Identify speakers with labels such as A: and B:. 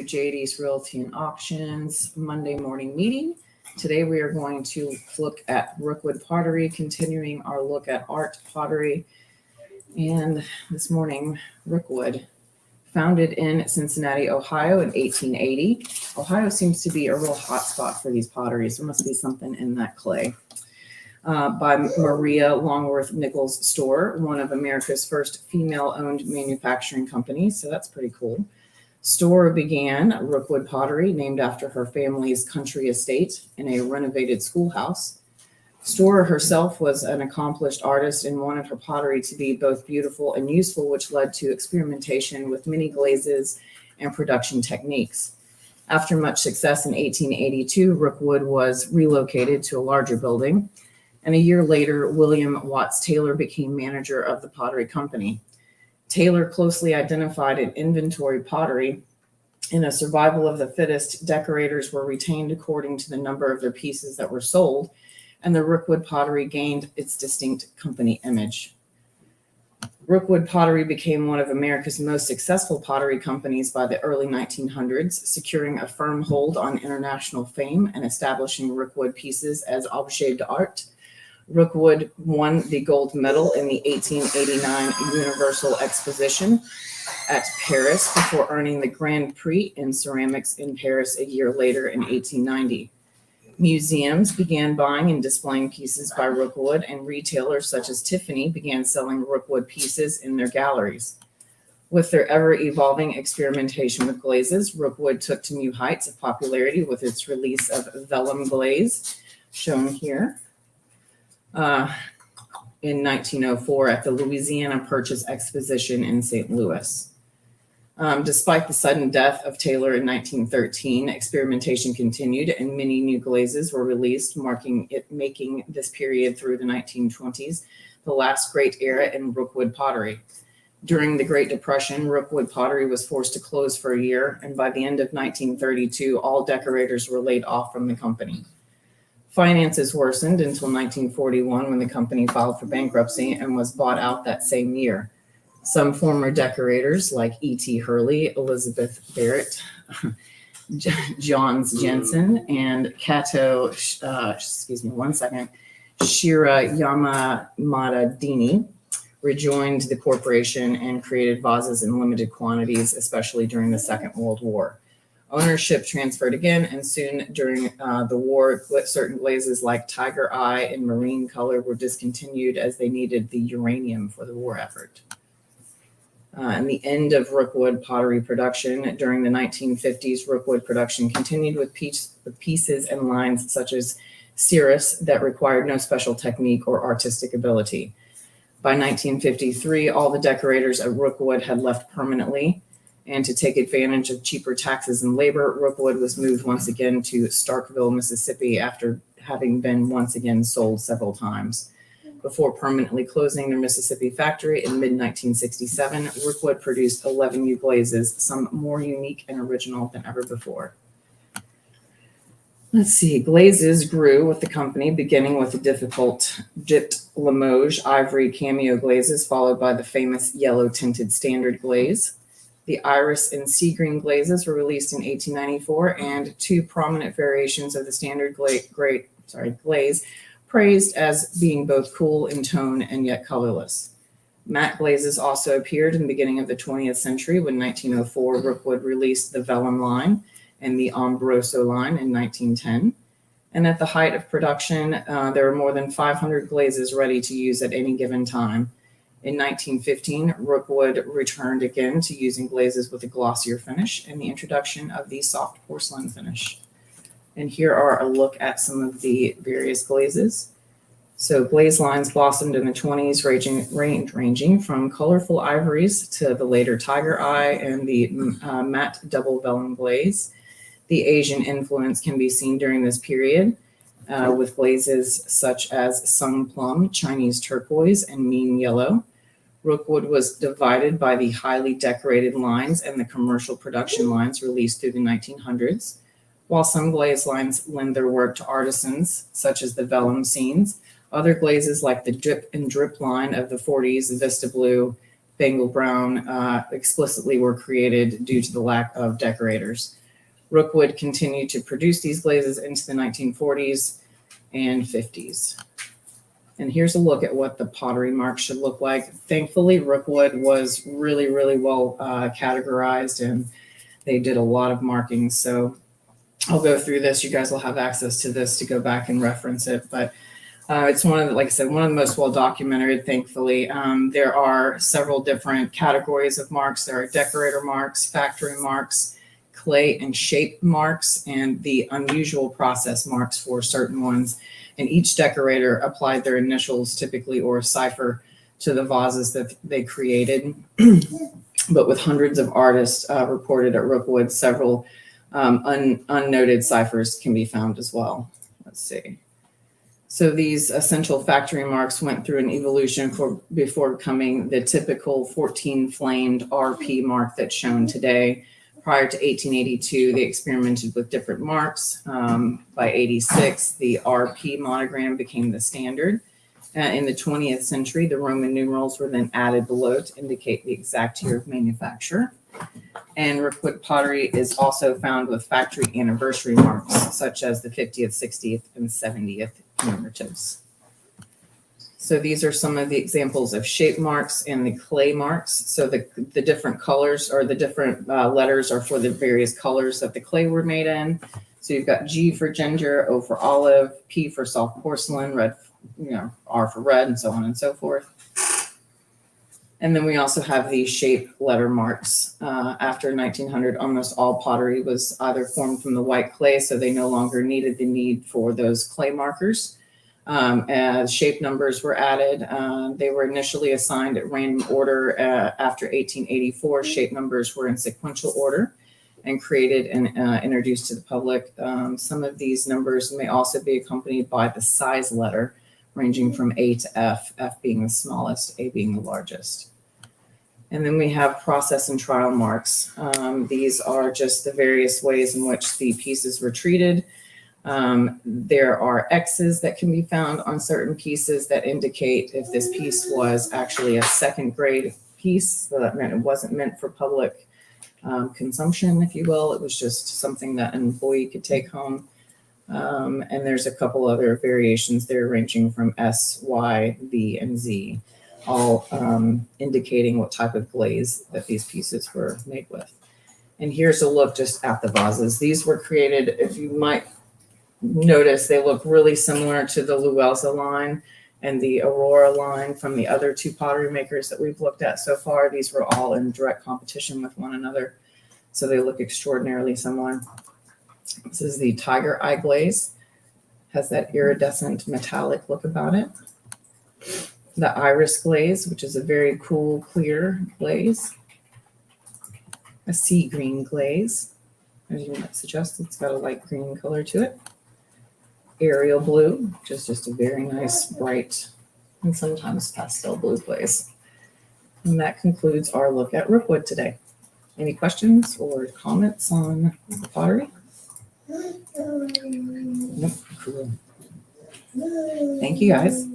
A: JD's Realty and Auctions Monday morning meeting. Today we are going to look at Rockwood Pottery, continuing our look at art pottery. And this morning, Rockwood, founded in Cincinnati, Ohio in 1880. Ohio seems to be a real hot spot for these potteries. There must be something in that clay. By Maria Longworth Nichols Store, one of America's first female-owned manufacturing companies. So that's pretty cool. Store began Rockwood Pottery, named after her family's country estate in a renovated schoolhouse. Store herself was an accomplished artist and wanted her pottery to be both beautiful and useful, which led to experimentation with many glazes and production techniques. After much success in 1882, Rockwood was relocated to a larger building. And a year later, William Watts Taylor became manager of the pottery company. Taylor closely identified and inventoried pottery. In a survival of the fittest, decorators were retained according to the number of their pieces that were sold, and the Rockwood Pottery gained its distinct company image. Rockwood Pottery became one of America's most successful pottery companies by the early 1900s, securing a firm hold on international fame and establishing Rockwood pieces as objets d'art. Rockwood won the gold medal in the 1889 Universal Exposition at Paris before earning the Grand Prix in ceramics in Paris a year later in 1890. Museums began buying and displaying pieces by Rockwood, and retailers such as Tiffany began selling Rockwood pieces in their galleries. With their ever-evolving experimentation with glazes, Rockwood took to new heights of popularity with its release of vellum glaze, shown here, in 1904 at the Louisiana Purchase Exposition in St. Louis. Despite the sudden death of Taylor in 1913, experimentation continued and many new glazes were released, making this period through the 1920s the last great era in Rockwood pottery. During the Great Depression, Rockwood Pottery was forced to close for a year, and by the end of 1932, all decorators were laid off from the company. Finances worsened until 1941 when the company filed for bankruptcy and was bought out that same year. Some former decorators like E.T. Hurley, Elizabeth Barrett, Johns Jensen, and Kato, Shira Yamadini rejoined the corporation and created vases in limited quantities, especially during the Second World War. Ownership transferred again, and soon during the war, certain glazes like Tiger Eye and Marine Color were discontinued as they needed the uranium for the war effort. And the end of Rockwood pottery production. During the 1950s, Rockwood production continued with pieces and lines such as cirrus that required no special technique or artistic ability. By 1953, all the decorators at Rockwood had left permanently, and to take advantage of cheaper taxes and labor, Rockwood was moved once again to Starkville, Mississippi, after having been once again sold several times. Before permanently closing their Mississippi factory in mid-1967, Rockwood produced 11 new glazes, some more unique and original than ever before. Let's see, glazes grew with the company, beginning with the difficult dipped Limoges ivory cameo glazes, followed by the famous yellow tinted standard glaze. The iris and sea green glazes were released in 1894, and two prominent variations of the standard glaze, praised as being both cool in tone and yet colorless. Matte glazes also appeared in the beginning of the 20th century when 1904 Rockwood released the Vellum line and the Ombroso line in 1910. And at the height of production, there were more than 500 glazes ready to use at any given time. In 1915, Rockwood returned again to using glazes with a glossier finish and the introduction of the soft porcelain finish. And here are a look at some of the various glazes. So glaze lines blossomed in the 20s, ranging from colorful ivories to the later Tiger Eye and the matte double vellum glaze. The Asian influence can be seen during this period with glazes such as Sung Plum, Chinese Turquoise, and Mean Yellow. Rockwood was divided by the highly decorated lines and the commercial production lines released through the 1900s. While some glaze lines lend their work to artisans, such as the vellum scenes, other glazes like the Drip and Drip line of the 40s, Vista Blue, Bengal brown explicitly were created due to the lack of decorators. Rookwood continued to produce these glazes into the 1940s and 50s. And here's a look at what the Pottery Mark should look like. Thankfully, Rookwood was really, really well categorized, and they did a lot of markings. So I'll go through this. You guys will have access to this to go back and reference it. But it's one of the, like I said, one of the most well documented, thankfully. There are several different categories of marks. There are decorator marks, factory marks, clay and shape marks, and the unusual process marks for certain ones. And each decorator applied their initials typically or a cipher to the vases that they created. But with hundreds of artists reported at Rookwood, several unnoted ciphers can be found as well. Let's see. So these essential factory marks went through an evolution before becoming the typical 14-flamed RP mark that's shown today. Prior to 1882, they experimented with different marks. By 86, the RP monogram became the standard. In the 20th century, the Roman numerals were then added below to indicate the exact year of manufacture. And Rookwood pottery is also found with factory anniversary marks, such as the 50th, 60th, and 70th commemorations. So these are some of the examples of shape marks and the clay marks. So the different colors or the different letters are for the various colors that the clay were made in. So you've got G for ginger, O for olive, P for soft porcelain, red, R for red, and so on and so forth. And then we also have the shape letter marks. After 1900, almost all pottery was either formed from the white clay, so they no longer needed the need for those clay markers. As shape numbers were added, they were initially assigned at random order. After 1884, shape numbers were in sequential order and created and introduced to the public. Some of these numbers may also be accompanied by the size letter, ranging from A to F, F being the smallest, A being the largest. And then we have process and trial marks. These are just the various ways in which the pieces were treated. There are X's that can be found on certain pieces that indicate if this piece was actually a second grade piece. So that meant it wasn't meant for public consumption, if you will. It was just something that an employee could take home. And there's a couple other variations there ranging from S, Y, V, and Z, all indicating what type of glaze that these pieces were made with. And here's a look just at the vases. These were created, if you might notice, they look really similar to the Luelza line and the Aurora line from the other two pottery makers that we've looked at so far. These were all in direct competition with one another, so they look extraordinarily similar. This is the Tiger Eye glaze. Has that iridescent metallic look about it. The Iris glaze, which is a very cool, clear glaze. A sea green glaze. As you might suggest, it's got a light green color to it. Ariel blue, which is just a very nice, bright, and sometimes pastel blue glaze. And that concludes our look at Rookwood today. Any questions or comments on the pottery? Nope. Cool. Thank you, guys.